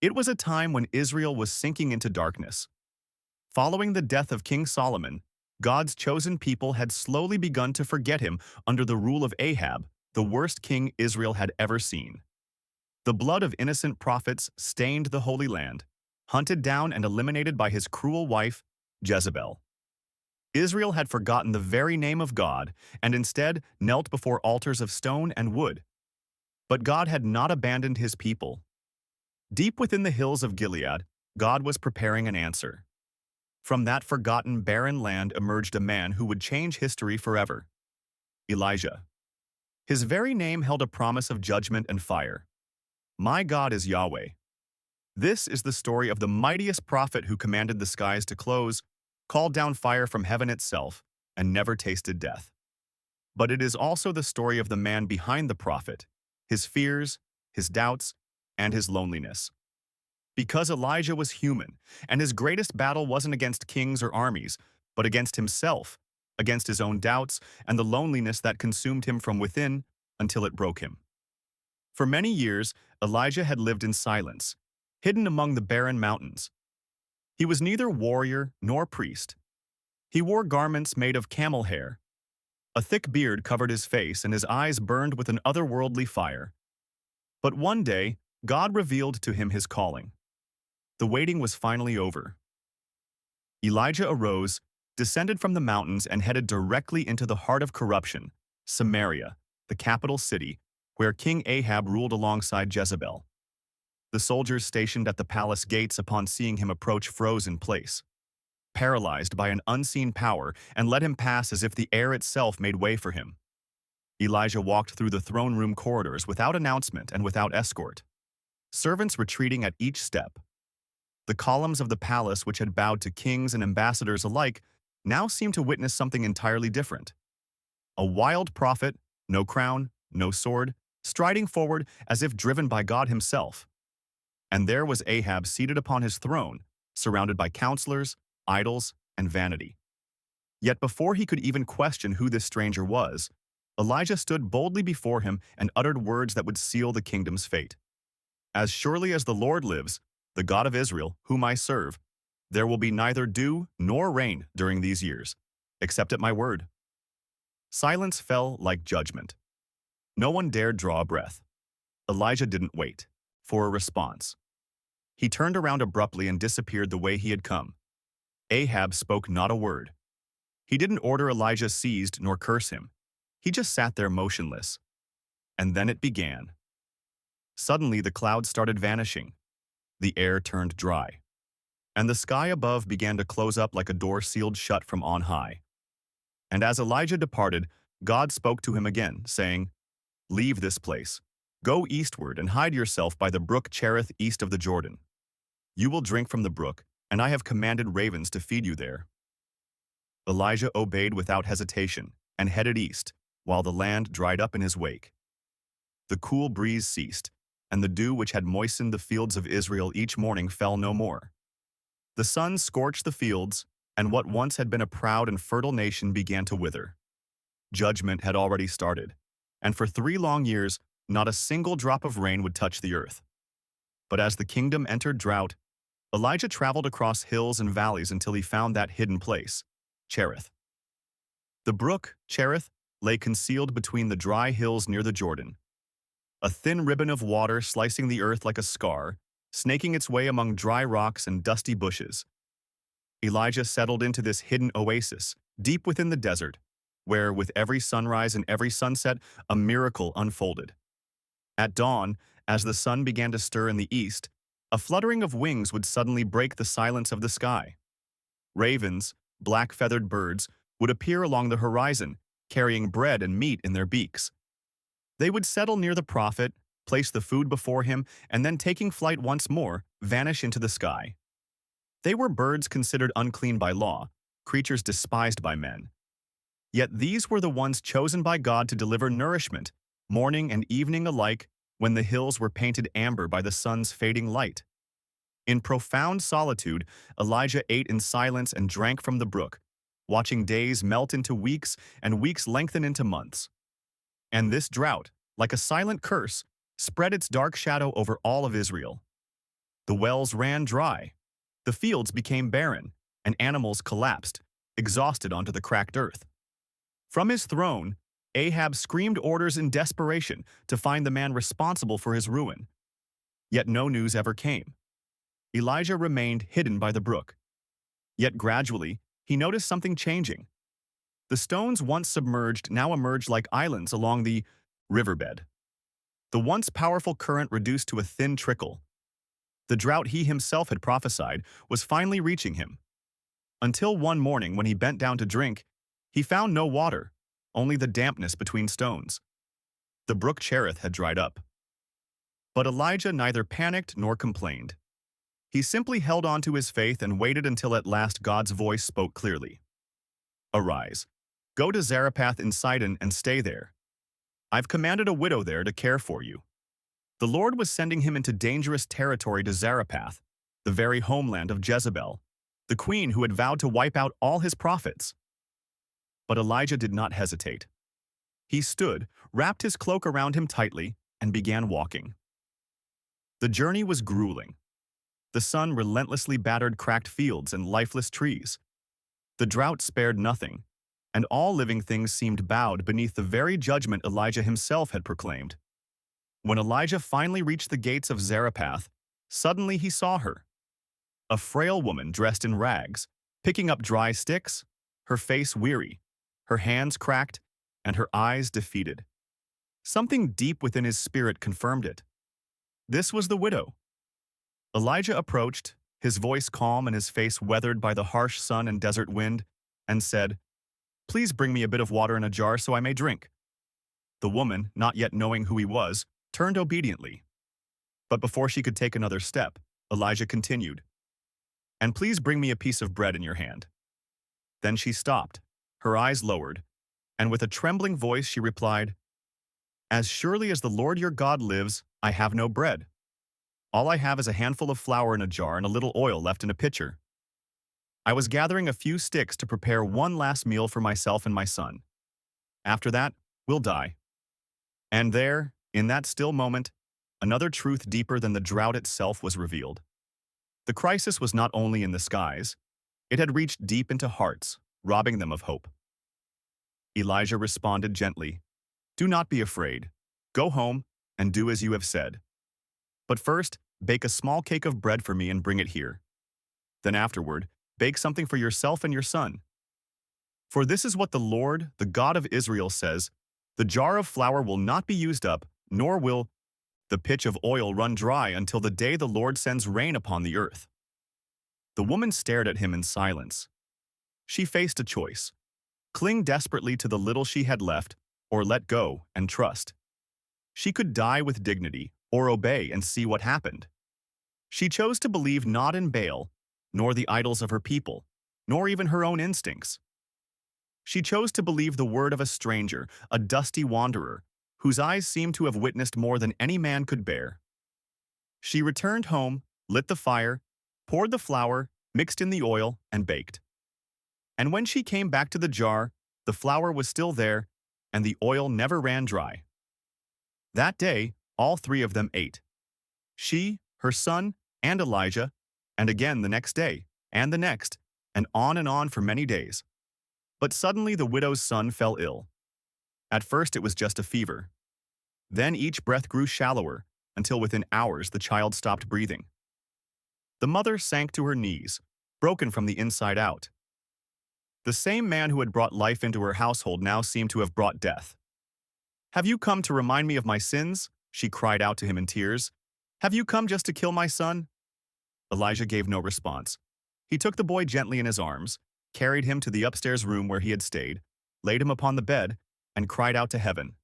It was a time when Israel was sinking into darkness. Following the death of King Solomon, God's chosen people had slowly begun to forget him under the rule of Ahab, the worst king Israel had ever seen. The blood of innocent prophets stained the Holy Land, hunted down and eliminated by his cruel wife, Jezebel. Israel had forgotten the very name of God and instead knelt before altars of stone and wood. But God had not abandoned his people. Deep within the hills of Gilead, God was preparing an answer. From that forgotten, barren land emerged a man who would change history forever: Elijah. His very name held a promise of judgment and fire. My God is Yahweh. This is the story of the mightiest prophet who commanded the skies to close, called down fire from heaven itself, and never tasted death. But it is also the story of the man behind the prophet, his fears, his doubts, and his loneliness. Because Elijah was human, and his greatest battle wasn't against kings or armies, but against himself, against his own doubts and the loneliness that consumed him from within until it broke him. For many years, Elijah had lived in silence, hidden among the barren mountains. He was neither warrior nor priest. He wore garments made of camel hair. A thick beard covered his face, and his eyes burned with an otherworldly fire. But one day, God revealed to him his calling. The waiting was finally over. Elijah arose, descended from the mountains, and headed directly into the heart of corruption, Samaria, the capital city, where King Ahab ruled alongside Jezebel. The soldiers stationed at the palace gates, upon seeing him approach, froze in place, paralyzed by an unseen power, and let him pass as if the air itself made way for him. Elijah walked through the throne room corridors without announcement and without escort, servants retreating at each step. The columns of the palace, which had bowed to kings and ambassadors alike, now seemed to witness something entirely different. A wild prophet, no crown, no sword, striding forward as if driven by God himself. And there was Ahab seated upon his throne, surrounded by counselors, idols, and vanity. Yet before he could even question who this stranger was, Elijah stood boldly before him and uttered words that would seal the kingdom's fate. As surely as the Lord lives, the God of Israel, whom I serve, there will be neither dew nor rain during these years, except at my word. Silence fell like judgment. No one dared draw a breath. Elijah didn't wait for a response. He turned around abruptly and disappeared the way he had come. Ahab spoke not a word. He didn't order Elijah seized nor curse him. He just sat there motionless. And then it began. Suddenly the clouds started vanishing. The air turned dry, and the sky above began to close up like a door sealed shut from on high. And as Elijah departed, God spoke to him again, saying, "Leave this place. Go eastward and hide yourself by the Brook Cherith east of the Jordan. You will drink from the brook, and I have commanded ravens to feed you there." Elijah obeyed without hesitation and headed east, while the land dried up in his wake. The cool breeze ceased, and the dew which had moistened the fields of Israel each morning fell no more. The sun scorched the fields, and what once had been a proud and fertile nation began to wither. Judgment had already started, and for 3 long years, not a single drop of rain would touch the earth. But as the kingdom entered drought, Elijah traveled across hills and valleys until he found that hidden place, Cherith. The brook, Cherith, lay concealed between the dry hills near the Jordan. A thin ribbon of water slicing the earth like a scar, snaking its way among dry rocks and dusty bushes. Elijah settled into this hidden oasis, deep within the desert, where, with every sunrise and every sunset, a miracle unfolded. At dawn, as the sun began to stir in the east, a fluttering of wings would suddenly break the silence of the sky. Ravens, black-feathered birds, would appear along the horizon, carrying bread and meat in their beaks. They would settle near the prophet, place the food before him, and then, taking flight once more, vanish into the sky. They were birds considered unclean by law, creatures despised by men. Yet these were the ones chosen by God to deliver nourishment, morning and evening alike, when the hills were painted amber by the sun's fading light. In profound solitude, Elijah ate in silence and drank from the brook, watching days melt into weeks and weeks lengthen into months. And this drought, like a silent curse, spread its dark shadow over all of Israel. The wells ran dry. The fields became barren, and animals collapsed, exhausted onto the cracked earth. From his throne, Ahab screamed orders in desperation to find the man responsible for his ruin. Yet no news ever came. Elijah remained hidden by the brook. Yet gradually, he noticed something changing. The stones once submerged now emerged like islands along the riverbed. The once powerful current reduced to a thin trickle. The drought he himself had prophesied was finally reaching him. Until one morning when he bent down to drink, he found no water, only the dampness between stones. The Brook Cherith had dried up. But Elijah neither panicked nor complained. He simply held on to his faith and waited until at last God's voice spoke clearly. "Arise, go to Zarephath in Sidon and stay there. I've commanded a widow there to care for you." The Lord was sending him into dangerous territory to Zarephath, the very homeland of Jezebel, the queen who had vowed to wipe out all his prophets. But Elijah did not hesitate. He stood, wrapped his cloak around him tightly, and began walking. The journey was grueling. The sun relentlessly battered cracked fields and lifeless trees. The drought spared nothing, and all living things seemed bowed beneath the very judgment Elijah himself had proclaimed. When Elijah finally reached the gates of Zarephath, suddenly he saw her. A frail woman dressed in rags, picking up dry sticks, her face weary, her hands cracked, and her eyes defeated. Something deep within his spirit confirmed it. This was the widow. Elijah approached, his voice calm and his face weathered by the harsh sun and desert wind, and said, "Please bring me a bit of water in a jar so I may drink." The woman, not yet knowing who he was, turned obediently. But before she could take another step, Elijah continued, "And please bring me a piece of bread in your hand." Then she stopped, her eyes lowered, and with a trembling voice she replied, "As surely as the Lord your God lives, I have no bread. All I have is a handful of flour in a jar and a little oil left in a pitcher. I was gathering a few sticks to prepare one last meal for myself and my son. After that, we'll die." And there, in that still moment, another truth deeper than the drought itself was revealed. The crisis was not only in the skies, it had reached deep into hearts, robbing them of hope. Elijah responded gently, "Do not be afraid. Go home and do as you have said. But first, bake a small cake of bread for me and bring it here. Then afterward, bake something for yourself and your son. For this is what the Lord, the God of Israel, says, the jar of flour will not be used up, nor will the pitch of oil run dry until the day the Lord sends rain upon the earth." The woman stared at him in silence. She faced a choice: cling desperately to the little she had left, or let go and trust. She could die with dignity, or obey and see what happened. She chose to believe not in Baal, nor the idols of her people, nor even her own instincts. She chose to believe the word of a stranger, a dusty wanderer, whose eyes seemed to have witnessed more than any man could bear. She returned home, lit the fire, poured the flour, mixed in the oil, and baked. And when she came back to the jar, the flour was still there, and the oil never ran dry. That day, all three of them ate. She, her son, and Elijah, and again the next day, and the next, and on for many days. But suddenly the widow's son fell ill. At first it was just a fever. Then each breath grew shallower, until within hours the child stopped breathing. The mother sank to her knees, broken from the inside out. The same man who had brought life into her household now seemed to have brought death. "Have you come to remind me of my sins?" she cried out to him in tears. "Have you come just to kill my son?" Elijah gave no response. He took the boy gently in his arms, carried him to the upstairs room where he had stayed, laid him upon the bed, and cried out to heaven.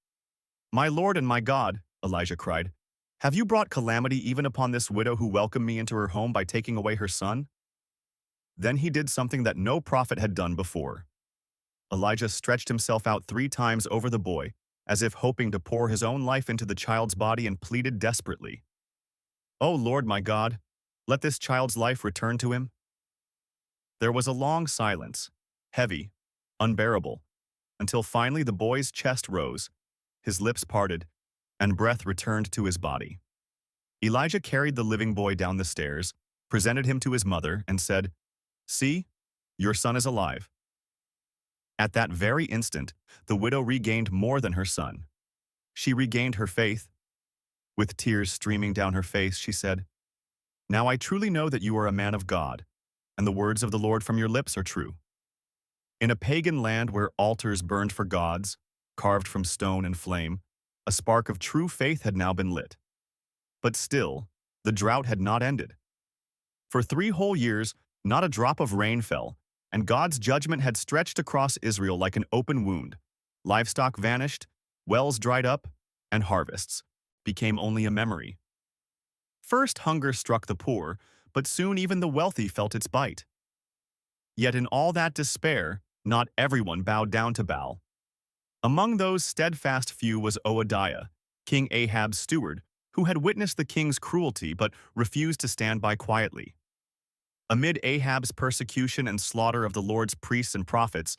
"My Lord and my God," Elijah cried, "have you brought calamity even upon this widow who welcomed me into her home by taking away her son?" Then he did something that no prophet had done before. Elijah stretched himself out 3 times over the boy, as if hoping to pour his own life into the child's body, and pleaded desperately, "O Lord my God, let this child's life return to him." There was a long silence, heavy, unbearable, until finally the boy's chest rose, his lips parted, and breath returned to his body. Elijah carried the living boy down the stairs, presented him to his mother, and said, "See, your son is alive." At that very instant, the widow regained more than her son. She regained her faith. With tears streaming down her face, she said, "Now I truly know that you are a man of God, and the words of the Lord from your lips are true." In a pagan land where altars burned for gods, carved from stone and flame, a spark of true faith had now been lit. But still, the drought had not ended. For 3 whole years, not a drop of rain fell, and God's judgment had stretched across Israel like an open wound. Livestock vanished, wells dried up, and harvests became only a memory. First, hunger struck the poor, but soon even the wealthy felt its bite. Yet in all that despair, not everyone bowed down to Baal. Among those steadfast few was Obadiah, King Ahab's steward, who had witnessed the king's cruelty but refused to stand by quietly. Amid Ahab's persecution and slaughter of the Lord's priests and prophets,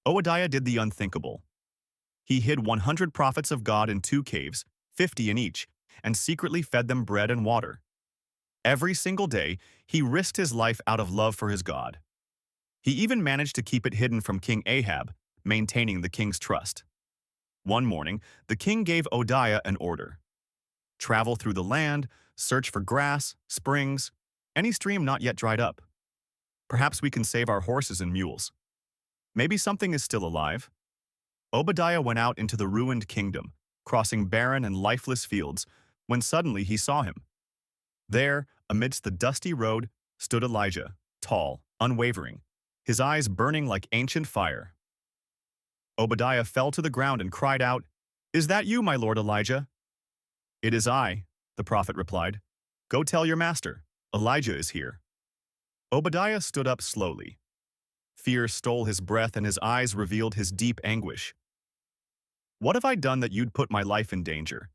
Obadiah did the unthinkable. He hid 100 prophets of God in 2 caves, 50 in each, and secretly fed them bread and water. Every single day, he risked his life out of love for his God. He even managed to keep it hidden from King Ahab, maintaining the king's trust. One morning, the king gave Obadiah an order. Travel through the land, search for grass, springs, any stream not yet dried up. Perhaps we can save our horses and mules. Maybe something is still alive. Obadiah went out into the ruined kingdom, crossing barren and lifeless fields, when suddenly he saw him. There, amidst the dusty road, stood Elijah, tall, unwavering, his eyes burning like ancient fire. Obadiah fell to the ground and cried out, "Is that you, my lord Elijah?" "It is I," the prophet replied. "Go tell your master, Elijah is here." Obadiah stood up slowly. Fear stole his breath and his eyes revealed his deep anguish. "What have I done that you'd put my life in danger?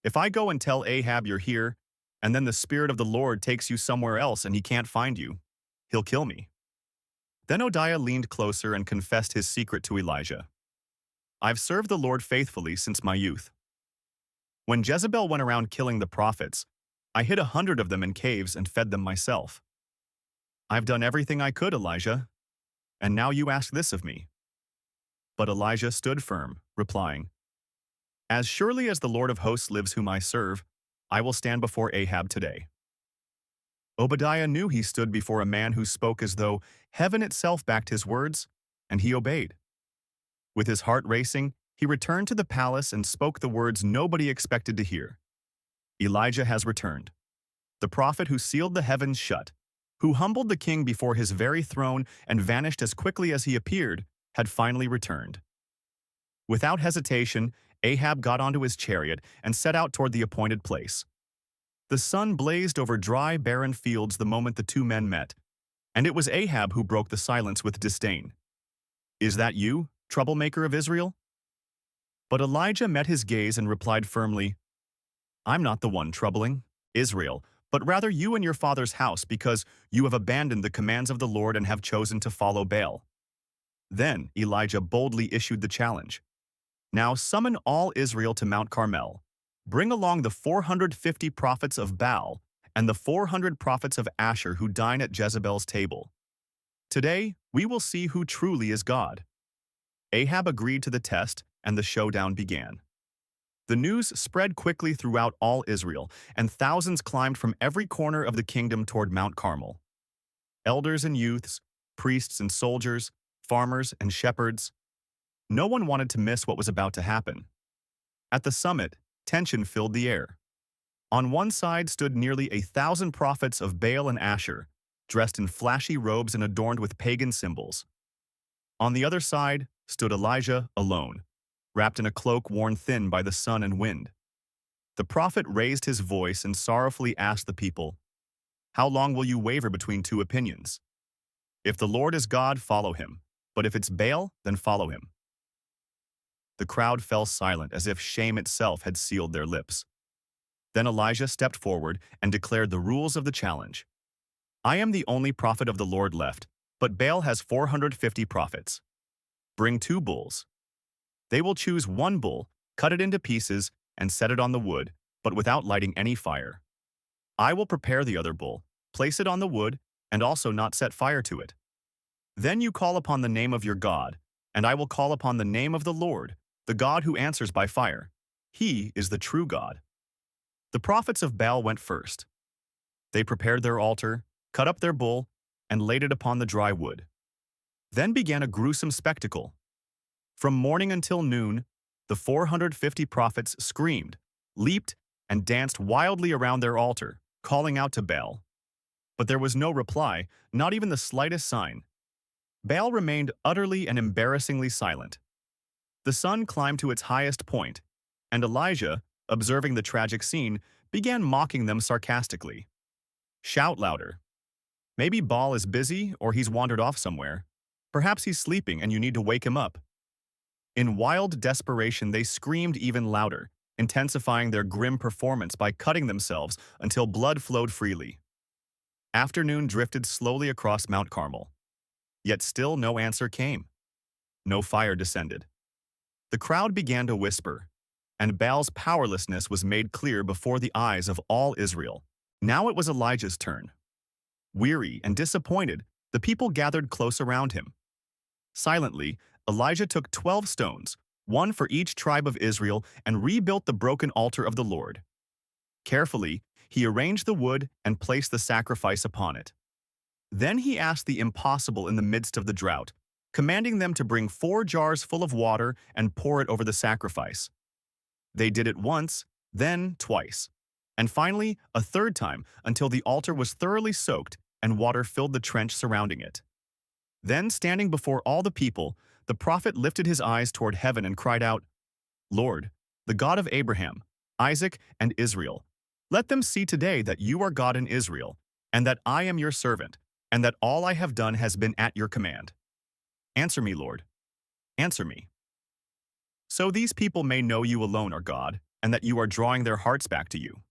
If I go and tell Ahab you're here, and then the Spirit of the Lord takes you somewhere else and he can't find you, he'll kill me." Then Obadiah leaned closer and confessed his secret to Elijah. "I've served the Lord faithfully since my youth. When Jezebel went around killing the prophets, I hid 100 of them in caves and fed them myself. I've done everything I could, Elijah, and now you ask this of me." But Elijah stood firm, replying, "As surely as the Lord of hosts lives whom I serve, I will stand before Ahab today." Obadiah knew he stood before a man who spoke as though heaven itself backed his words, and he obeyed. With his heart racing, he returned to the palace and spoke the words nobody expected to hear. Elijah has returned. The prophet who sealed the heavens shut, who humbled the king before his very throne and vanished as quickly as he appeared, had finally returned. Without hesitation, Ahab got onto his chariot and set out toward the appointed place. The sun blazed over dry, barren fields the moment the 2 men met, and it was Ahab who broke the silence with disdain. "Is that you, troublemaker of Israel?" But Elijah met his gaze and replied firmly, "I'm not the one troubling Israel, but rather you and your father's house, because you have abandoned the commands of the Lord and have chosen to follow Baal." Then Elijah boldly issued the challenge. "Now summon all Israel to Mount Carmel. Bring along the 450 prophets of Baal and the 400 prophets of Asher who dine at Jezebel's table. Today, we will see who truly is God." Ahab agreed to the test, and the showdown began. The news spread quickly throughout all Israel, and thousands climbed from every corner of the kingdom toward Mount Carmel. Elders and youths, priests and soldiers, farmers and shepherds. No one wanted to miss what was about to happen. At the summit, tension filled the air. On one side stood nearly 1,000 prophets of Baal and Asher, dressed in flashy robes and adorned with pagan symbols. On the other side stood Elijah alone, wrapped in a cloak worn thin by the sun and wind. The prophet raised his voice and sorrowfully asked the people, "How long will you waver between 2 opinions? If the Lord is God, follow him, but if it's Baal, then follow him." The crowd fell silent as if shame itself had sealed their lips. Then Elijah stepped forward and declared the rules of the challenge. "I am the only prophet of the Lord left, but Baal has 450 prophets. Bring 2 bulls. They will choose 1 bull, cut it into pieces, and set it on the wood, but without lighting any fire. I will prepare the other bull, place it on the wood, and also not set fire to it. Then you call upon the name of your God, and I will call upon the name of the Lord, the God who answers by fire. He is the true God." The prophets of Baal went first. They prepared their altar, cut up their bull, and laid it upon the dry wood. Then began a gruesome spectacle. From morning until noon, the 450 prophets screamed, leaped, and danced wildly around their altar, calling out to Baal. But there was no reply, not even the slightest sign. Baal remained utterly and embarrassingly silent. The sun climbed to its highest point, and Elijah, observing the tragic scene, began mocking them sarcastically. "Shout louder. Maybe Baal is busy or he's wandered off somewhere. Perhaps he's sleeping and you need to wake him up." In wild desperation, they screamed even louder, intensifying their grim performance by cutting themselves until blood flowed freely. Afternoon drifted slowly across Mount Carmel. Yet still no answer came. No fire descended. The crowd began to whisper, and Baal's powerlessness was made clear before the eyes of all Israel. Now it was Elijah's turn. Weary and disappointed, the people gathered close around him. Silently, Elijah took 12 stones, one for each tribe of Israel, and rebuilt the broken altar of the Lord. Carefully, he arranged the wood and placed the sacrifice upon it. Then he asked the impossible in the midst of the drought, commanding them to bring 4 jars full of water and pour it over the sacrifice. They did it once, then twice, and finally a third time until the altar was thoroughly soaked and water filled the trench surrounding it. Then, standing before all the people, the prophet lifted his eyes toward heaven and cried out, "Lord, the God of Abraham, Isaac, and Israel, let them see today that you are God in Israel, and that I am your servant, and that all I have done has been at your command. Answer me, Lord. Answer me. So these people may know you alone are God, and that you are drawing their hearts back to you."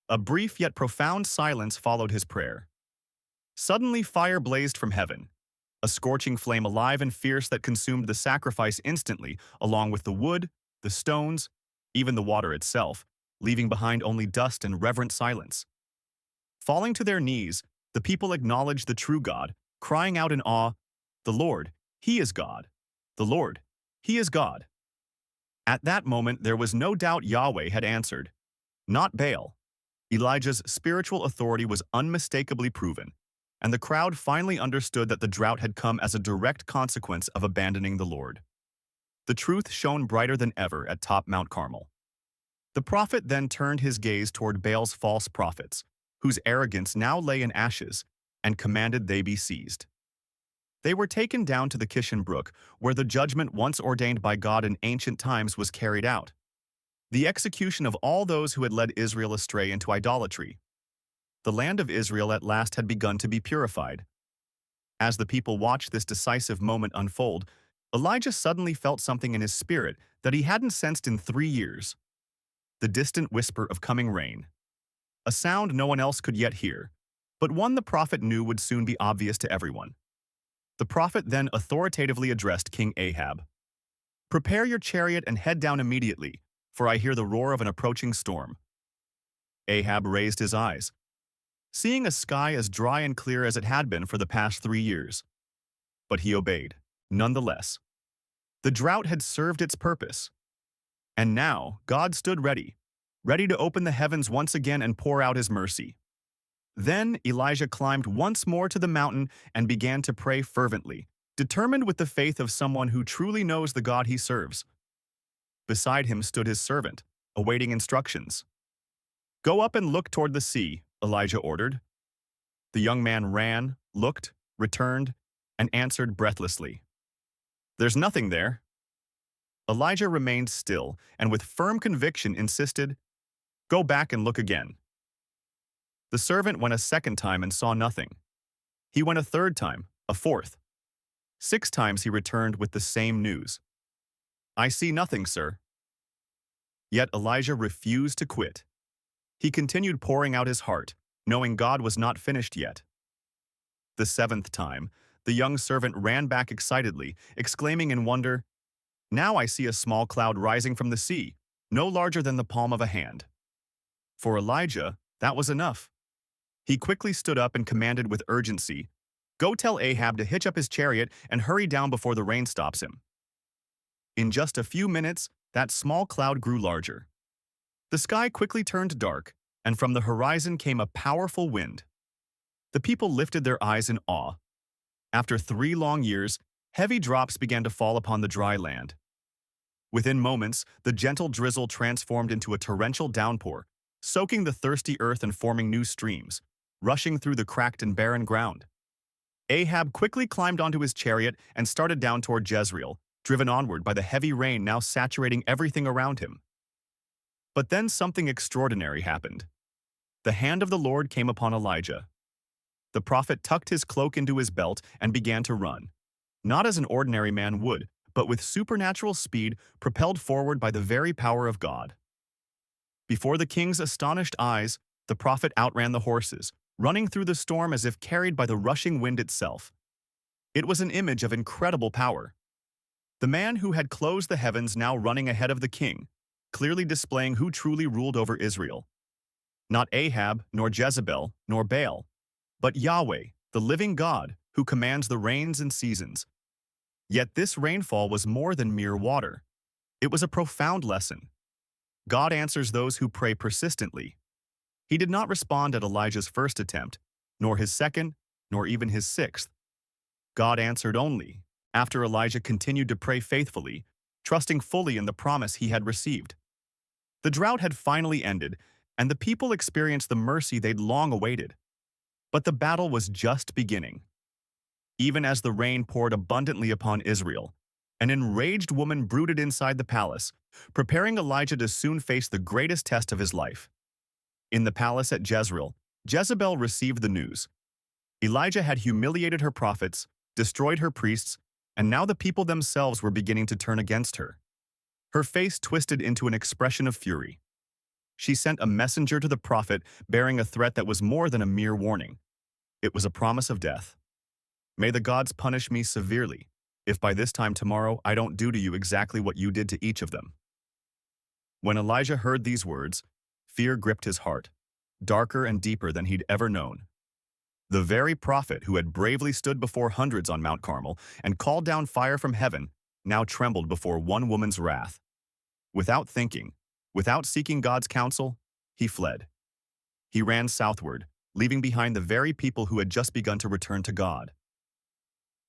A brief yet profound silence followed his prayer. Suddenly fire blazed from heaven, a scorching flame alive and fierce that consumed the sacrifice instantly, along with the wood, the stones, even the water itself, leaving behind only dust and reverent silence. Falling to their knees, the people acknowledged the true God, crying out in awe, "The Lord, He is God. The Lord, He is God." At that moment, there was no doubt Yahweh had answered, not Baal. Elijah's spiritual authority was unmistakably proven, and the crowd finally understood that the drought had come as a direct consequence of abandoning the Lord. The truth shone brighter than ever at top Mount Carmel. The prophet then turned his gaze toward Baal's false prophets, whose arrogance now lay in ashes, and commanded they be seized. They were taken down to the Kishon Brook, where the judgment once ordained by God in ancient times was carried out. The execution of all those who had led Israel astray into idolatry. The land of Israel at last had begun to be purified. As the people watched this decisive moment unfold, Elijah suddenly felt something in his spirit that he hadn't sensed in 3 years. The distant whisper of coming rain. A sound no one else could yet hear, but one the prophet knew would soon be obvious to everyone. The prophet then authoritatively addressed King Ahab. "Prepare your chariot and head down immediately, for I hear the roar of an approaching storm." Ahab raised his eyes, seeing a sky as dry and clear as it had been for the past 3 years. But he obeyed, nonetheless. The drought had served its purpose. And now, God stood ready to open the heavens once again and pour out his mercy. Then Elijah climbed once more to the mountain and began to pray fervently, determined with the faith of someone who truly knows the God he serves. Beside him stood his servant, awaiting instructions. "Go up and look toward the sea," Elijah ordered. The young man ran, looked, returned, and answered breathlessly, "There's nothing there." Elijah remained still and with firm conviction insisted, "Go back and look again." The servant went a second time and saw nothing. He went a third time, a fourth. 6 times he returned with the same news. "I see nothing, sir." Yet Elijah refused to quit. He continued pouring out his heart, knowing God was not finished yet. The 7th time, the young servant ran back excitedly, exclaiming in wonder, "Now I see a small cloud rising from the sea, no larger than the palm of a hand." For Elijah, That was enough. He quickly stood up and commanded with urgency, "Go tell Ahab to hitch up his chariot and hurry down before the rain stops him." In just a few minutes, that small cloud grew larger. The sky quickly turned dark, and from the horizon came a powerful wind. The people lifted their eyes in awe. After 3 long years, heavy drops began to fall upon the dry land. Within moments, the gentle drizzle transformed into a torrential downpour, soaking the thirsty earth and forming new streams, rushing through the cracked and barren ground. Ahab quickly climbed onto his chariot and started down toward Jezreel, driven onward by the heavy rain now saturating everything around him. But then something extraordinary happened. The hand of the Lord came upon Elijah. The prophet tucked his cloak into his belt and began to run, not as an ordinary man would, but with supernatural speed propelled forward by the very power of God. Before the king's astonished eyes, the prophet outran the horses, running through the storm as if carried by the rushing wind itself. It was an image of incredible power. The man who had closed the heavens now running ahead of the king, clearly displaying who truly ruled over Israel. Not Ahab, nor Jezebel, nor Baal, but Yahweh, the living God, who commands the rains and seasons. Yet this rainfall was more than mere water. It was a profound lesson. God answers those who pray persistently. He did not respond at Elijah's first attempt, nor his second, nor even his sixth. God answered only after Elijah continued to pray faithfully, trusting fully in the promise he had received. The drought had finally ended, and the people experienced the mercy they'd long awaited. But the battle was just beginning. Even as the rain poured abundantly upon Israel, an enraged woman brooded inside the palace, preparing Elijah to soon face the greatest test of his life. In the palace at Jezreel, Jezebel received the news. Elijah had humiliated her prophets, destroyed her priests, and now the people themselves were beginning to turn against her. Her face twisted into an expression of fury. She sent a messenger to the prophet bearing a threat that was more than a mere warning. It was a promise of death. "May the gods punish me severely, if by this time tomorrow I don't do to you exactly what you did to each of them." When Elijah heard these words, fear gripped his heart, darker and deeper than he'd ever known. The very prophet who had bravely stood before hundreds on Mount Carmel and called down fire from heaven now trembled before one woman's wrath. Without thinking, without seeking God's counsel, he fled. He ran southward, leaving behind the very people who had just begun to return to God.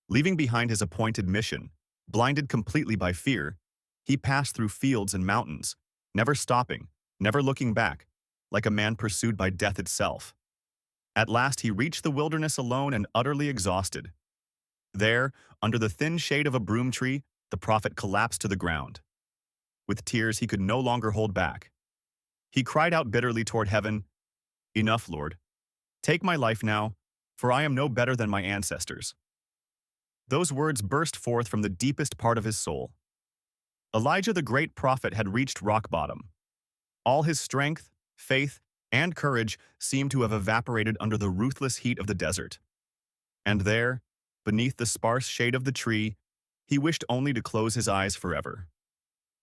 Leaving behind his appointed mission, blinded completely by fear, he passed through fields and mountains, never stopping, never looking back, like a man pursued by death itself. At last he reached the wilderness alone and utterly exhausted. There, under the thin shade of a broom tree, the prophet collapsed to the ground. With tears he could no longer hold back. He cried out bitterly toward heaven, "Enough, Lord. Take my life now, for I am no better than my ancestors." Those words burst forth from the deepest part of his soul. Elijah the great prophet had reached rock bottom. All his strength, faith, and courage seemed to have evaporated under the ruthless heat of the desert. And there, beneath the sparse shade of the tree, he wished only to close his eyes forever.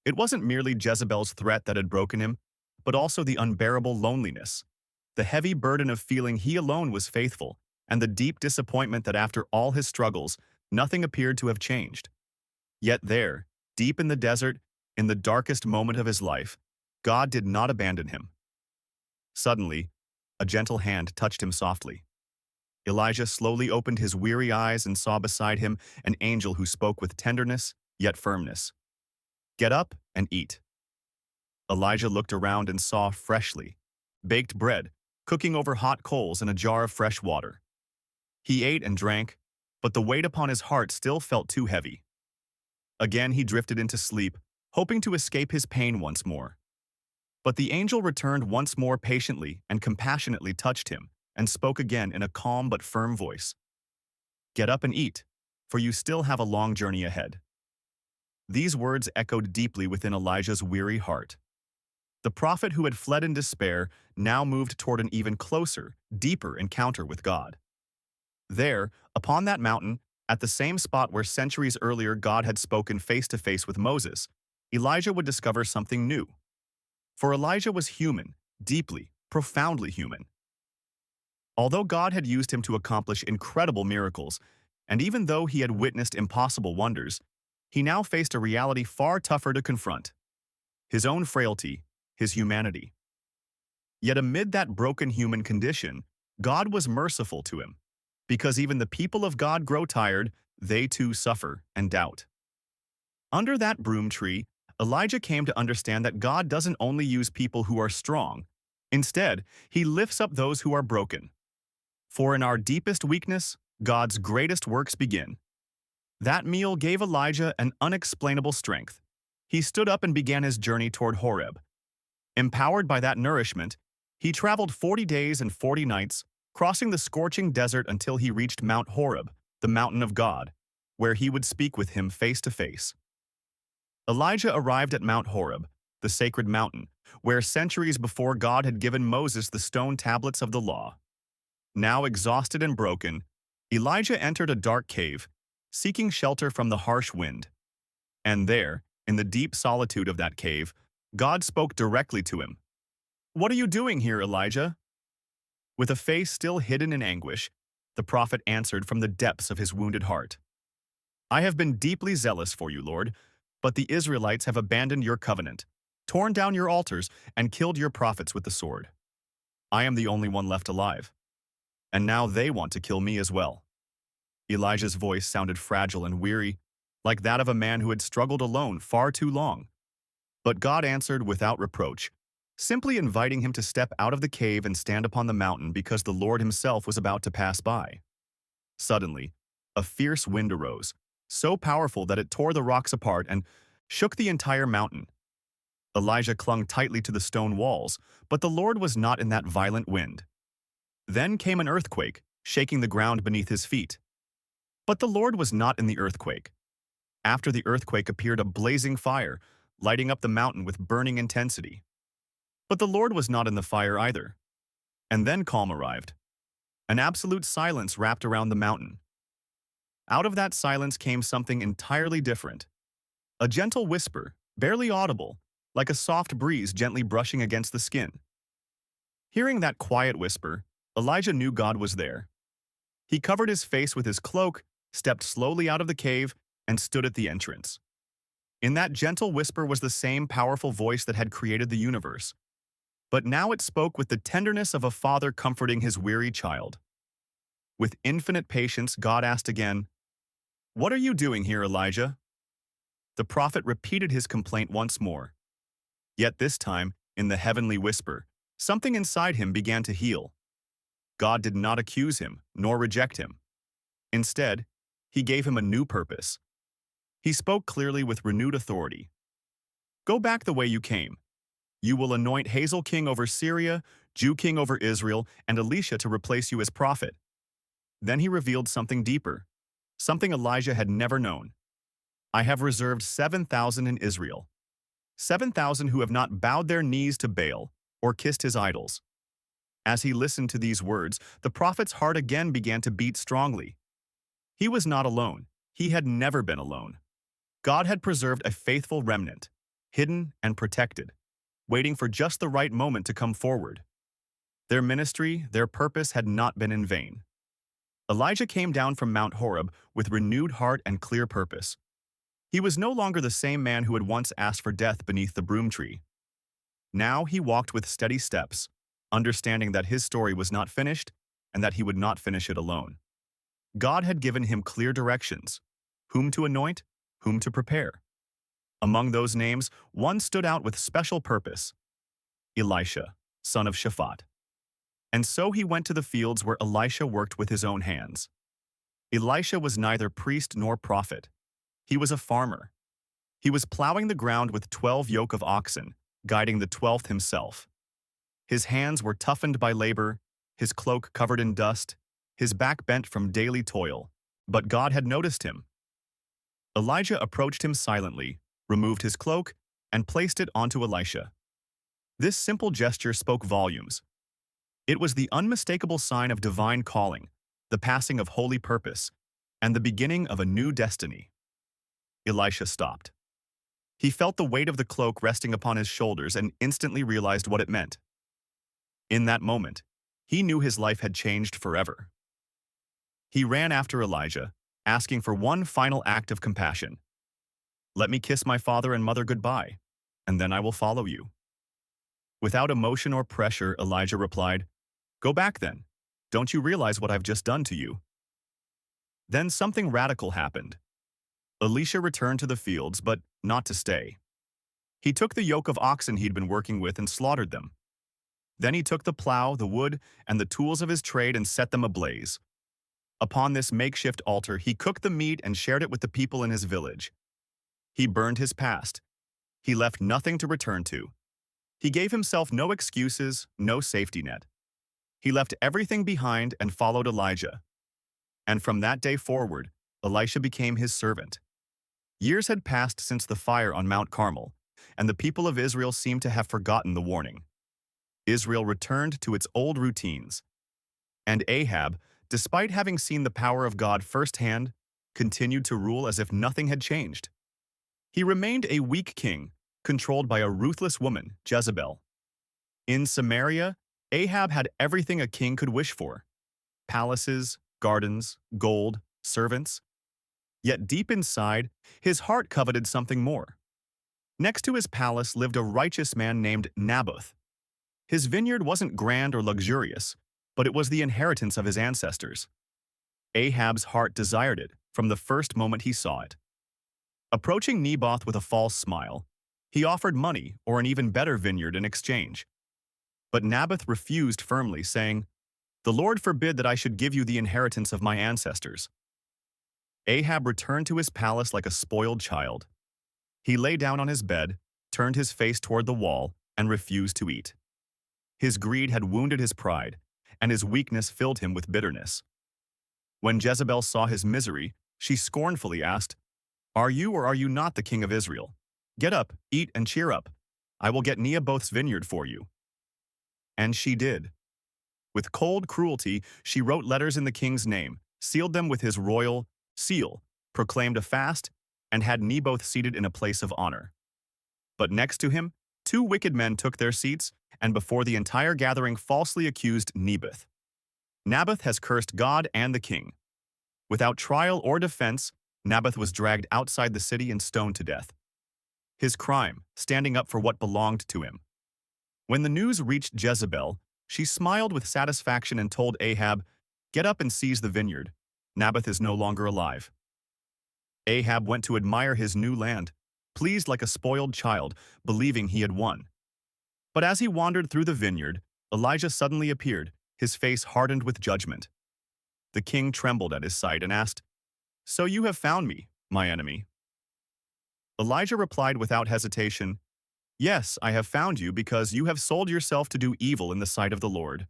It wasn't merely Jezebel's threat that had broken him, but also the unbearable loneliness, the heavy burden of feeling he alone was faithful, and the deep disappointment that after all his struggles, nothing appeared to have changed. Yet there, deep in the desert, in the darkest moment of his life, God did not abandon him. Suddenly, a gentle hand touched him softly. Elijah slowly opened his weary eyes and saw beside him an angel who spoke with tenderness, yet firmness. "Get up and eat." Elijah looked around and saw freshly baked bread, cooking over hot coals and a jar of fresh water. He ate and drank, but the weight upon his heart still felt too heavy. Again he drifted into sleep, hoping to escape his pain once more. But the angel returned once more patiently and compassionately touched him, and spoke again in a calm but firm voice. "Get up and eat, for you still have a long journey ahead." These words echoed deeply within Elijah's weary heart. The prophet who had fled in despair now moved toward an even closer, deeper encounter with God. There, upon that mountain, at the same spot where centuries earlier God had spoken face to face with Moses, Elijah would discover something new. For Elijah was human, deeply, profoundly human. Although God had used him to accomplish incredible miracles, and even though he had witnessed impossible wonders, he now faced a reality far tougher to confront: his own frailty, his humanity. Yet amid that broken human condition, God was merciful to him, because even the people of God grow tired, they too suffer and doubt. Under that broom tree, Elijah came to understand that God doesn't only use people who are strong. Instead, he lifts up those who are broken. For in our deepest weakness, God's greatest works begin. That meal gave Elijah an unexplainable strength. He stood up and began his journey toward Horeb. Empowered by that nourishment, he traveled 40 days and 40 nights, crossing the scorching desert until he reached Mount Horeb, the mountain of God, where he would speak with him face to face. Elijah arrived at Mount Horeb, the sacred mountain, where centuries before God had given Moses the stone tablets of the law. Now exhausted and broken, Elijah entered a dark cave, seeking shelter from the harsh wind. And there, in the deep solitude of that cave, God spoke directly to him. "What are you doing here, Elijah?" With a face still hidden in anguish, the prophet answered from the depths of his wounded heart. "I have been deeply zealous for you, Lord, but the Israelites have abandoned your covenant, torn down your altars, and killed your prophets with the sword. I am the only one left alive, and now they want to kill me as well." Elijah's voice sounded fragile and weary, like that of a man who had struggled alone far too long. But God answered without reproach, simply inviting him to step out of the cave and stand upon the mountain because the Lord himself was about to pass by. Suddenly, a fierce wind arose, so powerful that it tore the rocks apart and shook the entire mountain. Elijah clung tightly to the stone walls, but the Lord was not in that violent wind. Then came an earthquake, shaking the ground beneath his feet. But the Lord was not in the earthquake. After the earthquake appeared a blazing fire, lighting up the mountain with burning intensity. But the Lord was not in the fire either. And then calm arrived. An absolute silence wrapped around the mountain. Out of that silence came something entirely different. A gentle whisper, barely audible, like a soft breeze gently brushing against the skin. Hearing that quiet whisper, Elijah knew God was there. He covered his face with his cloak, stepped slowly out of the cave, and stood at the entrance. In that gentle whisper was the same powerful voice that had created the universe. But now it spoke with the tenderness of a father comforting his weary child. With infinite patience, God asked again, "What are you doing here, Elijah?" The prophet repeated his complaint once more. Yet this time, in the heavenly whisper, something inside him began to heal. God did not accuse him, nor reject him. Instead, he gave him a new purpose. He spoke clearly with renewed authority. "Go back the way you came. You will anoint Hazael king over Syria, Jew king over Israel, and Elisha to replace you as prophet." Then he revealed something deeper, something Elijah had never known. "I have reserved 7,000 in Israel, 7,000 who have not bowed their knees to Baal or kissed his idols." As he listened to these words, the prophet's heart again began to beat strongly. He was not alone. He had never been alone. God had preserved a faithful remnant, hidden and protected, waiting for just the right moment to come forward. Their ministry, their purpose had not been in vain. Elijah came down from Mount Horeb with renewed heart and clear purpose. He was no longer the same man who had once asked for death beneath the broom tree. Now he walked with steady steps, understanding that his story was not finished and that he would not finish it alone. God had given him clear directions: whom to anoint, whom to prepare. Among those names, one stood out with special purpose: Elisha, son of Shaphat. And so he went to the fields where Elisha worked with his own hands. Elisha was neither priest nor prophet. He was a farmer. He was plowing the ground with 12 yoke of oxen, guiding the 12th himself. His hands were toughened by labor, his cloak covered in dust, his back bent from daily toil. But God had noticed him. Elijah approached him silently, removed his cloak, and placed it onto Elisha. This simple gesture spoke volumes. It was the unmistakable sign of divine calling, the passing of holy purpose, and the beginning of a new destiny. Elisha stopped. He felt the weight of the cloak resting upon his shoulders and instantly realized what it meant. In that moment, he knew his life had changed forever. He ran after Elijah, asking for one final act of compassion. "Let me kiss my father and mother goodbye, and then I will follow you." Without emotion or pressure, Elijah replied, "Go back then. Don't you realize what I've just done to you?" Then something radical happened. Elisha returned to the fields, but not to stay. He took the yoke of oxen he'd been working with and slaughtered them. Then he took the plow, the wood, and the tools of his trade and set them ablaze. Upon this makeshift altar, he cooked the meat and shared it with the people in his village. He burned his past. He left nothing to return to. He gave himself no excuses, no safety net. He left everything behind and followed Elijah. And from that day forward, Elisha became his servant. Years had passed since the fire on Mount Carmel, and the people of Israel seemed to have forgotten the warning. Israel returned to its old routines. And Ahab, despite having seen the power of God firsthand, continued to rule as if nothing had changed. He remained a weak king, controlled by a ruthless woman, Jezebel. In Samaria, Ahab had everything a king could wish for: palaces, gardens, gold, servants. Yet deep inside, his heart coveted something more. Next to his palace lived a righteous man named Naboth. His vineyard wasn't grand or luxurious, but it was the inheritance of his ancestors. Ahab's heart desired it from the first moment he saw it. Approaching Naboth with a false smile, he offered money or an even better vineyard in exchange. But Naboth refused firmly, saying, "The Lord forbid that I should give you the inheritance of my ancestors." Ahab returned to his palace like a spoiled child. He lay down on his bed, turned his face toward the wall, and refused to eat. His greed had wounded his pride, and his weakness filled him with bitterness. When Jezebel saw his misery, she scornfully asked, "Are you or are you not the king of Israel? Get up, eat, and cheer up. I will get Naboth's vineyard for you." And she did. With cold cruelty, she wrote letters in the king's name, sealed them with his royal seal, proclaimed a fast, and had Naboth seated in a place of honor. But next to him, two wicked men took their seats, and before the entire gathering falsely accused Naboth. "Naboth has cursed God and the king." Without trial or defense, Naboth was dragged outside the city and stoned to death. His crime, standing up for what belonged to him. When the news reached Jezebel, she smiled with satisfaction and told Ahab, "Get up and seize the vineyard. Naboth is no longer alive." Ahab went to admire his new land, pleased like a spoiled child, believing he had won. But as he wandered through the vineyard, Elijah suddenly appeared, his face hardened with judgment. The king trembled at his sight and asked, "So you have found me, my enemy?" Elijah replied without hesitation, "Yes, I have found you because you have sold yourself to do evil in the sight of the Lord."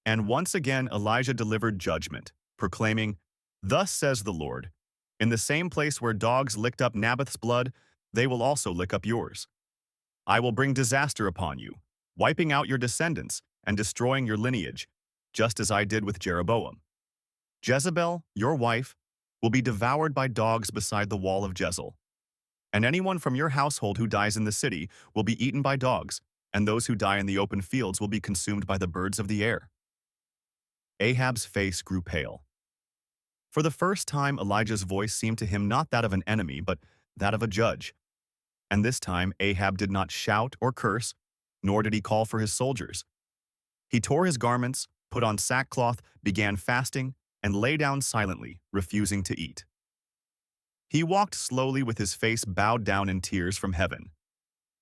And once again Elijah delivered judgment, proclaiming, "Thus says the Lord, in the same place where dogs licked up Naboth's blood, they will also lick up yours. I will bring disaster upon you, wiping out your descendants and destroying your lineage, just as I did with Jeroboam. Jezebel, your wife, will be devoured by dogs beside the wall of Jezreel. And anyone from your household who dies in the city will be eaten by dogs, and those who die in the open fields will be consumed by the birds of the air." Ahab's face grew pale. For the first time, Elijah's voice seemed to him not that of an enemy, but that of a judge. And this time, Ahab did not shout or curse, nor did he call for his soldiers. He tore his garments, put on sackcloth, began fasting, and lay down silently, refusing to eat. He walked slowly with his face bowed down in tears from heaven.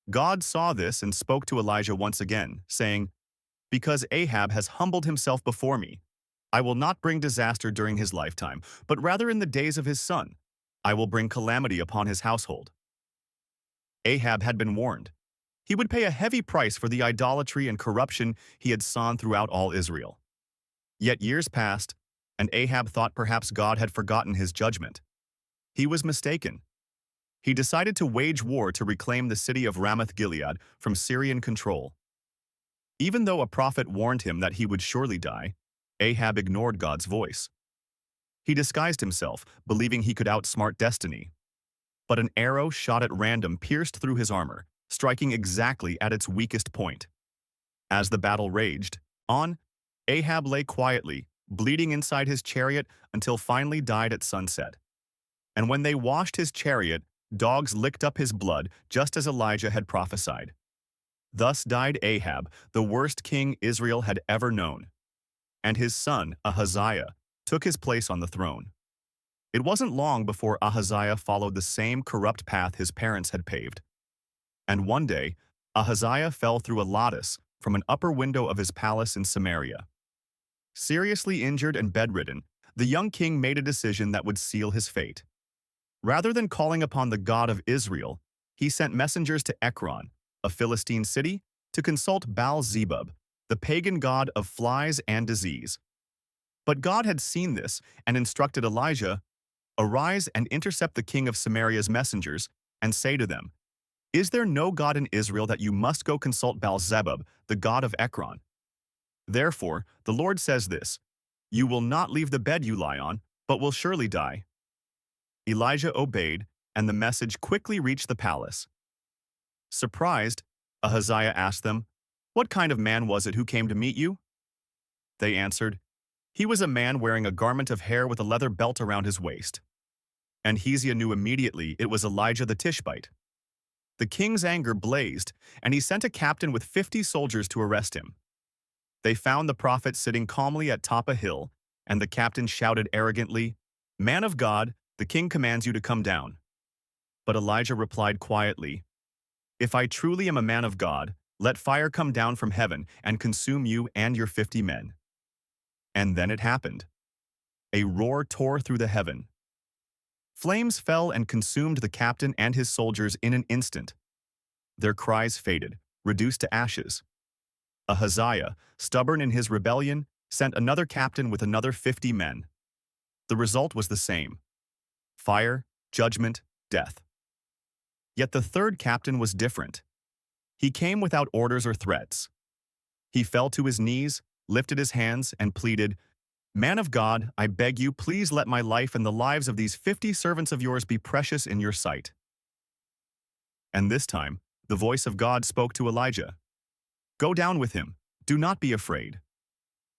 God saw this and spoke to Elijah once again, saying, "Because Ahab has humbled himself before me, I will not bring disaster during his lifetime, but rather in the days of his son, I will bring calamity upon his household." Ahab had been warned. He would pay a heavy price for the idolatry and corruption he had sown throughout all Israel. Yet years passed, and Ahab thought perhaps God had forgotten his judgment. He was mistaken. He decided to wage war to reclaim the city of Ramoth-Gilead from Syrian control. Even though a prophet warned him that he would surely die, Ahab ignored God's voice. He disguised himself, believing he could outsmart destiny. But an arrow shot at random pierced through his armor, striking exactly at its weakest point. As the battle raged on, Ahab lay quietly, bleeding inside his chariot until finally died at sunset. And when they washed his chariot, dogs licked up his blood, just as Elijah had prophesied. Thus died Ahab, the worst king Israel had ever known. And his son, Ahaziah, took his place on the throne. It wasn't long before Ahaziah followed the same corrupt path his parents had paved. And one day, Ahaziah fell through a lattice from an upper window of his palace in Samaria. Seriously injured and bedridden, the young king made a decision that would seal his fate. Rather than calling upon the God of Israel, he sent messengers to Ekron, a Philistine city, to consult Baal-zebub, the pagan god of flies and disease. But God had seen this and instructed Elijah, "Arise and intercept the king of Samaria's messengers, and say to them, 'Is there no God in Israel that you must go consult Baal-zebub, the god of Ekron? Therefore, the Lord says this, you will not leave the bed you lie on, but will surely die.'" Elijah obeyed, and the message quickly reached the palace. Surprised, Ahaziah asked them, "What kind of man was it who came to meet you?" They answered, "He was a man wearing a garment of hair with a leather belt around his waist." And Ahaziah knew immediately it was Elijah the Tishbite. The king's anger blazed, and he sent a captain with 50 soldiers to arrest him. They found the prophet sitting calmly atop a hill, and the captain shouted arrogantly, "Man of God, the king commands you to come down." But Elijah replied quietly, "If I truly am a man of God, let fire come down from heaven and consume you and your 50 men." And then it happened. A roar tore through the heaven. Flames fell and consumed the captain and his soldiers in an instant. Their cries faded, reduced to ashes. Ahaziah, stubborn in his rebellion, sent another captain with another 50 men. The result was the same: fire, judgment, death. Yet the third captain was different. He came without orders or threats. He fell to his knees, lifted his hands, and pleaded, "Man of God, I beg you, please let my life and the lives of these 50 servants of yours be precious in your sight." And this time, the voice of God spoke to Elijah. "Go down with him. Do not be afraid."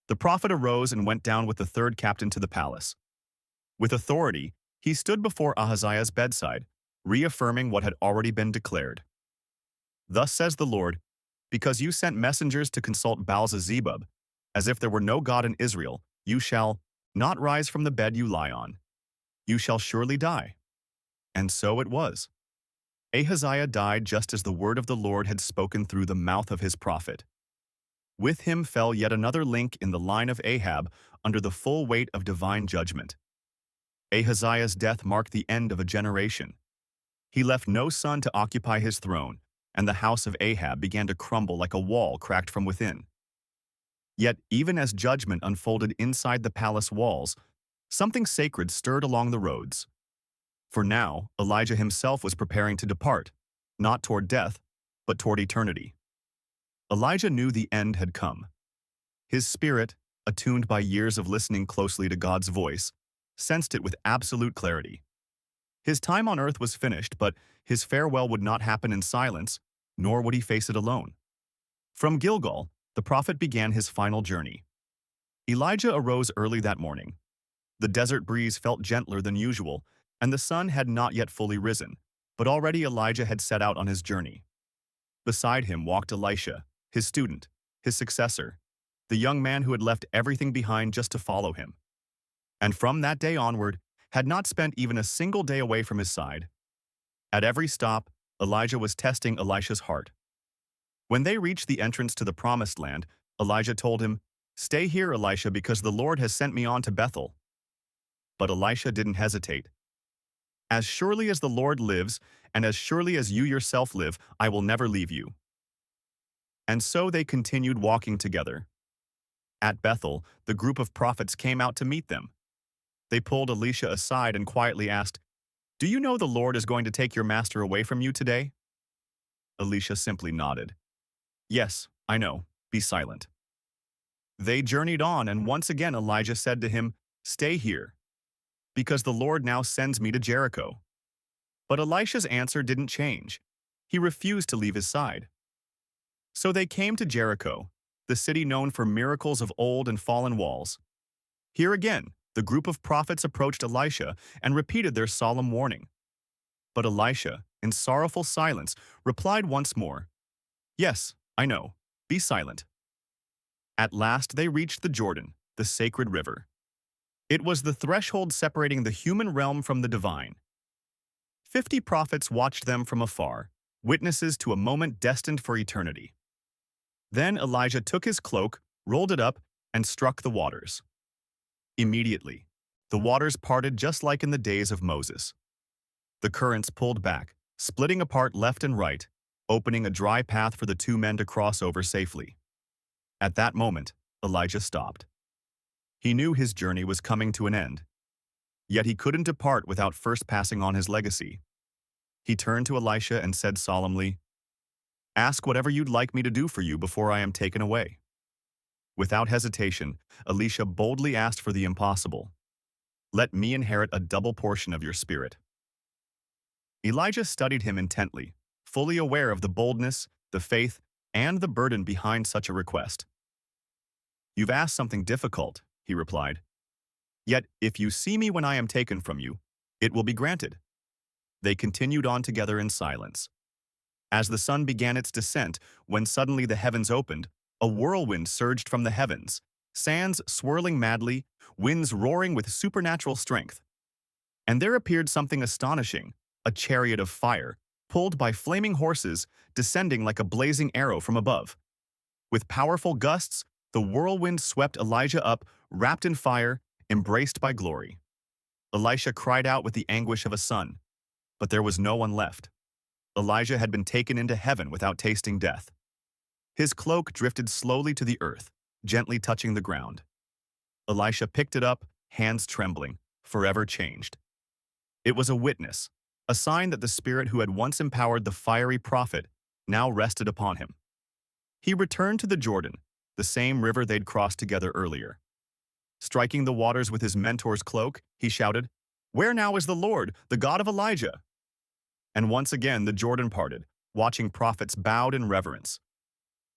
The prophet arose and went down with the third captain to the palace. With authority, he stood before Ahaziah's bedside, reaffirming what had already been declared. "Thus says the Lord, because you sent messengers to consult Baal-zebub, as if there were no God in Israel, you shall not rise from the bed you lie on. You shall surely die." And so it was. Ahaziah died just as the word of the Lord had spoken through the mouth of his prophet. With him fell yet another link in the line of Ahab under the full weight of divine judgment. Ahaziah's death marked the end of a generation. He left no son to occupy his throne, and the house of Ahab began to crumble like a wall cracked from within. Yet, even as judgment unfolded inside the palace walls, something sacred stirred along the roads. For now, Elijah himself was preparing to depart, not toward death, but toward eternity. Elijah knew the end had come. His spirit, attuned by years of listening closely to God's voice, sensed it with absolute clarity. His time on earth was finished, but his farewell would not happen in silence, nor would he face it alone. From Gilgal, the prophet began his final journey. Elijah arose early that morning. The desert breeze felt gentler than usual, and the sun had not yet fully risen, but already Elijah had set out on his journey. Beside him walked Elisha, his student, his successor, the young man who had left everything behind just to follow him. And from that day onward, had not spent even a single day away from his side. At every stop, Elijah was testing Elisha's heart. When they reached the entrance to the promised land, Elijah told him, "Stay here, Elisha, because the Lord has sent me on to Bethel." But Elisha didn't hesitate. "As surely as the Lord lives, and as surely as you yourself live, I will never leave you." And so they continued walking together. At Bethel, the group of prophets came out to meet them. They pulled Elisha aside and quietly asked, "Do you know the Lord is going to take your master away from you today?" Elisha simply nodded. "Yes, I know. Be silent." They journeyed on, and once again Elijah said to him, "Stay here, because the Lord now sends me to Jericho." But Elisha's answer didn't change. He refused to leave his side. So they came to Jericho, the city known for miracles of old and fallen walls. Here again, the group of prophets approached Elisha and repeated their solemn warning. But Elisha, in sorrowful silence, replied once more, "Yes, I know. Be silent." At last they reached the Jordan, the sacred river. It was the threshold separating the human realm from the divine. 50 prophets watched them from afar, witnesses to a moment destined for eternity. Then Elijah took his cloak, rolled it up, and struck the waters. Immediately, the waters parted just like in the days of Moses. The currents pulled back, splitting apart left and right, opening a dry path for the two men to cross over safely. At that moment, Elijah stopped. He knew his journey was coming to an end. Yet he couldn't depart without first passing on his legacy. He turned to Elisha and said solemnly, "Ask whatever you'd like me to do for you before I am taken away." Without hesitation, Elisha boldly asked for the impossible. "Let me inherit a double portion of your spirit." Elijah studied him intently, fully aware of the boldness, the faith, and the burden behind such a request. "You've asked something difficult," he replied. "Yet, if you see me when I am taken from you, it will be granted." They continued on together in silence. As the sun began its descent, when suddenly the heavens opened, a whirlwind surged from the heavens, sands swirling madly, winds roaring with supernatural strength. And there appeared something astonishing, a chariot of fire, pulled by flaming horses, descending like a blazing arrow from above. With powerful gusts, the whirlwind swept Elijah up, wrapped in fire, embraced by glory. Elisha cried out with the anguish of a son, but there was no one left. Elijah had been taken into heaven without tasting death. His cloak drifted slowly to the earth, gently touching the ground. Elisha picked it up, hands trembling, forever changed. It was a witness, a sign that the Spirit who had once empowered the fiery prophet now rested upon him. He returned to the Jordan, the same river they'd crossed together earlier. Striking the waters with his mentor's cloak, he shouted, "Where now is the Lord, the God of Elijah?" And once again the Jordan parted, watching prophets bowed in reverence.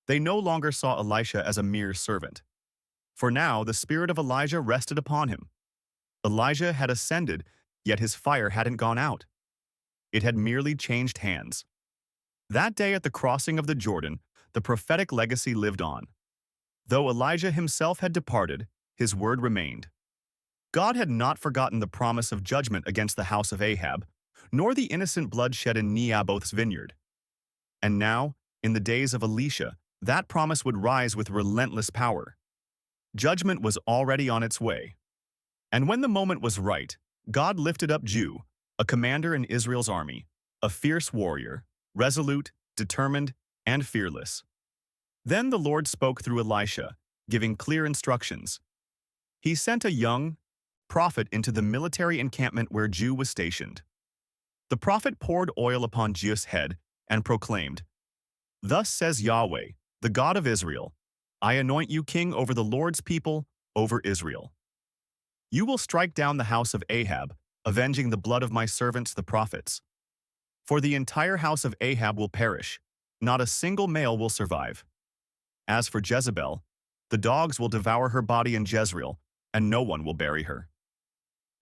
They no longer saw Elisha as a mere servant. For now the spirit of Elijah rested upon him. Elijah had ascended, yet his fire hadn't gone out. It had merely changed hands. That day at the crossing of the Jordan, the prophetic legacy lived on. Though Elijah himself had departed, his word remained. God had not forgotten the promise of judgment against the house of Ahab, nor the innocent blood shed in Naboth's vineyard. And now, in the days of Elisha, that promise would rise with relentless power. Judgment was already on its way. And when the moment was right, God lifted up Jehu, a commander in Israel's army, a fierce warrior, resolute, determined, and fearless. Then the Lord spoke through Elisha, giving clear instructions. He sent a young prophet into the military encampment where Jehu was stationed. The prophet poured oil upon Jehu's head and proclaimed, "Thus says Yahweh, the God of Israel, I anoint you king over the Lord's people, over Israel. You will strike down the house of Ahab, avenging the blood of my servants the prophets. For the entire house of Ahab will perish, not a single male will survive. As for Jezebel, the dogs will devour her body in Jezreel, and no one will bury her."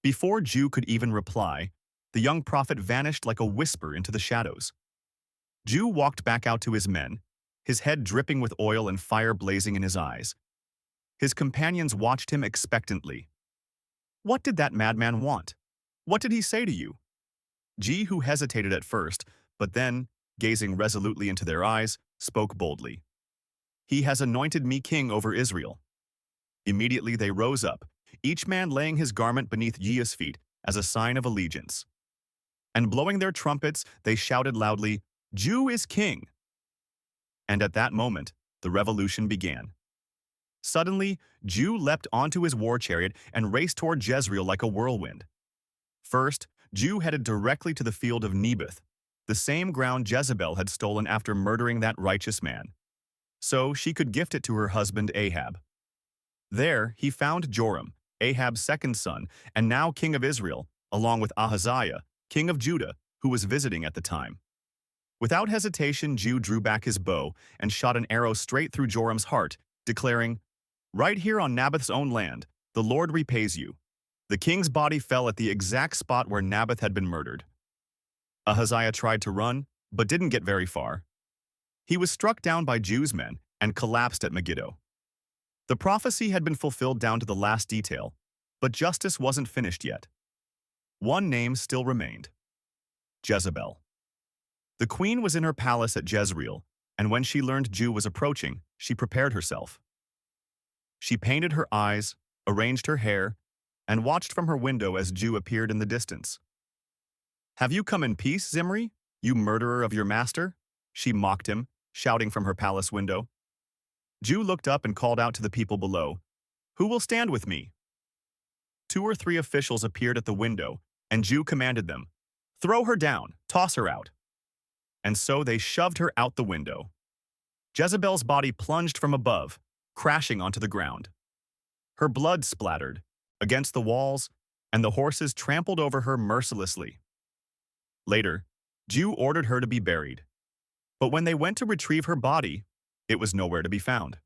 Before Jehu could even reply, the young prophet vanished like a whisper into the shadows. Jehu walked back out to his men, his head dripping with oil and fire blazing in his eyes. His companions watched him expectantly. "What did that madman want? What did he say to you?" Jehu hesitated at first, but then, gazing resolutely into their eyes, spoke boldly. "He has anointed me king over Israel." Immediately they rose up, each man laying his garment beneath Jehu's feet as a sign of allegiance. And blowing their trumpets, they shouted loudly, "Jehu is king!" And at that moment, the revolution began. Suddenly, Jehu leapt onto his war chariot and raced toward Jezreel like a whirlwind. First, Jehu headed directly to the field of Naboth, the same ground Jezebel had stolen after murdering that righteous man, so she could gift it to her husband Ahab. There, he found Joram, Ahab's second son, and now king of Israel, along with Ahaziah, king of Judah, who was visiting at the time. Without hesitation, Jehu drew back his bow and shot an arrow straight through Joram's heart, declaring, "Right here on Naboth's own land, the Lord repays you." The king's body fell at the exact spot where Naboth had been murdered. Ahaziah tried to run, but didn't get very far. He was struck down by Jews' men and collapsed at Megiddo. The prophecy had been fulfilled down to the last detail, but justice wasn't finished yet. One name still remained: Jezebel. The queen was in her palace at Jezreel, and when she learned Jehu was approaching, she prepared herself. She painted her eyes, arranged her hair, and watched from her window as Jehu appeared in the distance. "Have you come in peace, Zimri, you murderer of your master?" she mocked him, shouting from her palace window. Jehu looked up and called out to the people below, "Who will stand with me?" 2 or 3 officials appeared at the window, and Jehu commanded them, "Throw her down, toss her out." And so they shoved her out the window. Jezebel's body plunged from above, crashing onto the ground. Her blood splattered against the walls, and the horses trampled over her mercilessly. Later, Jehu ordered her to be buried. But when they went to retrieve her body, it was nowhere to be found.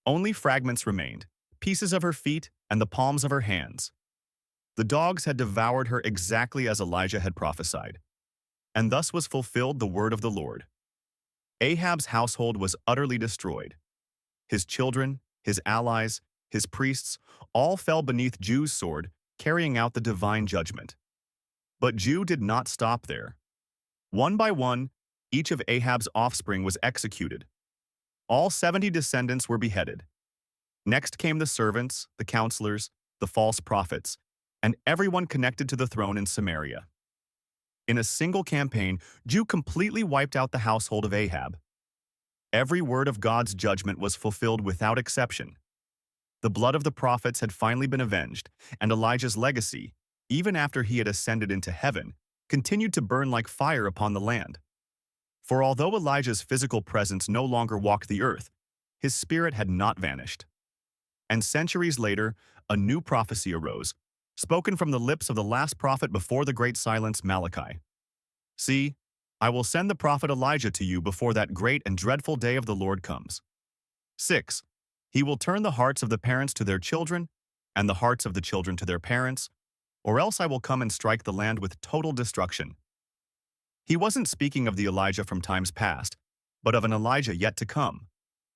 Only fragments remained, pieces of her feet and the palms of her hands. The dogs had devoured her exactly as Elijah had prophesied. And thus was fulfilled the word of the Lord. Ahab's household was utterly destroyed. His children, his allies, his priests, all fell beneath Jehu's sword, carrying out the divine judgment. But Jehu did not stop there. One by one, each of Ahab's offspring was executed. All 70 descendants were beheaded. Next came the servants, the counselors, the false prophets, and everyone connected to the throne in Samaria. In a single campaign, Jehu completely wiped out the household of Ahab. Every word of God's judgment was fulfilled without exception. The blood of the prophets had finally been avenged, and Elijah's legacy, even after he had ascended into heaven, continued to burn like fire upon the land. For although Elijah's physical presence no longer walked the earth, his spirit had not vanished. And centuries later, a new prophecy arose, spoken from the lips of the last prophet before the great silence, Malachi. "See, I will send the prophet Elijah to you before that great and dreadful day of the Lord comes. 6. He will turn the hearts of the parents to their children, and the hearts of the children to their parents, or else I will come and strike the land with total destruction." He wasn't speaking of the Elijah from times past, but of an Elijah yet to come,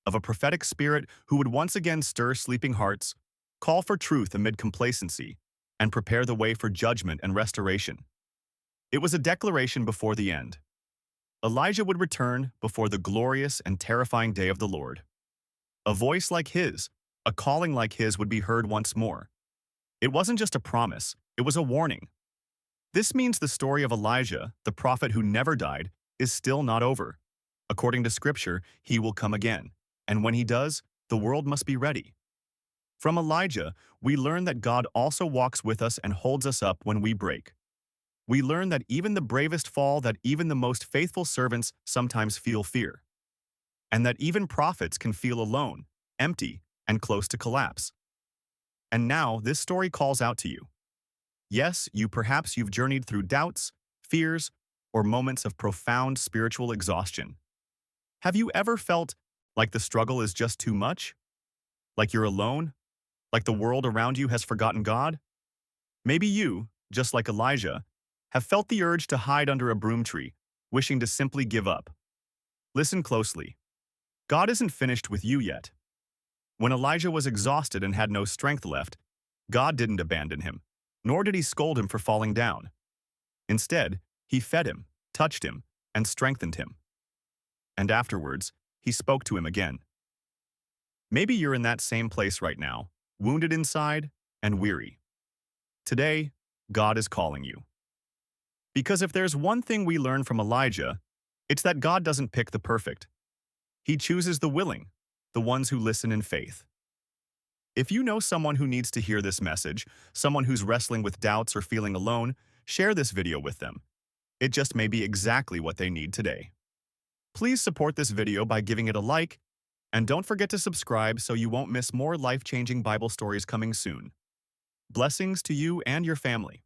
of a prophetic spirit who would once again stir sleeping hearts, call for truth amid complacency, and prepare the way for judgment and restoration. It was a declaration before the end. Elijah would return before the glorious and terrifying day of the Lord. A voice like his, a calling like his would be heard once more. It wasn't just a promise, it was a warning. This means the story of Elijah, the prophet who never died, is still not over. According to Scripture, he will come again, and when he does, the world must be ready. From Elijah, we learn that God also walks with us and holds us up when we break. We learn that even the bravest fall, that even the most faithful servants sometimes feel fear, and that even prophets can feel alone, empty, and close to collapse. And now, this story calls out to you. Yes, perhaps you've journeyed through doubts, fears, or moments of profound spiritual exhaustion. Have you ever felt like the struggle is just too much? Like you're alone? Like the world around you has forgotten God? Maybe you, just like Elijah, have felt the urge to hide under a broom tree, wishing to simply give up. Listen closely. God isn't finished with you yet. When Elijah was exhausted and had no strength left, God didn't abandon him, nor did he scold him for falling down. Instead, he fed him, touched him, and strengthened him. And afterwards, he spoke to him again. Maybe you're in that same place right now, wounded inside and weary. Today, God is calling you. Because if there's one thing we learn from Elijah, it's that God doesn't pick the perfect. He chooses the willing, the ones who listen in faith. If you know someone who needs to hear this message, someone who's wrestling with doubts or feeling alone, share this video with them. It just may be exactly what they need today. Please support this video by giving it a like, and don't forget to subscribe so you won't miss more life-changing Bible stories coming soon. Blessings to you and your family.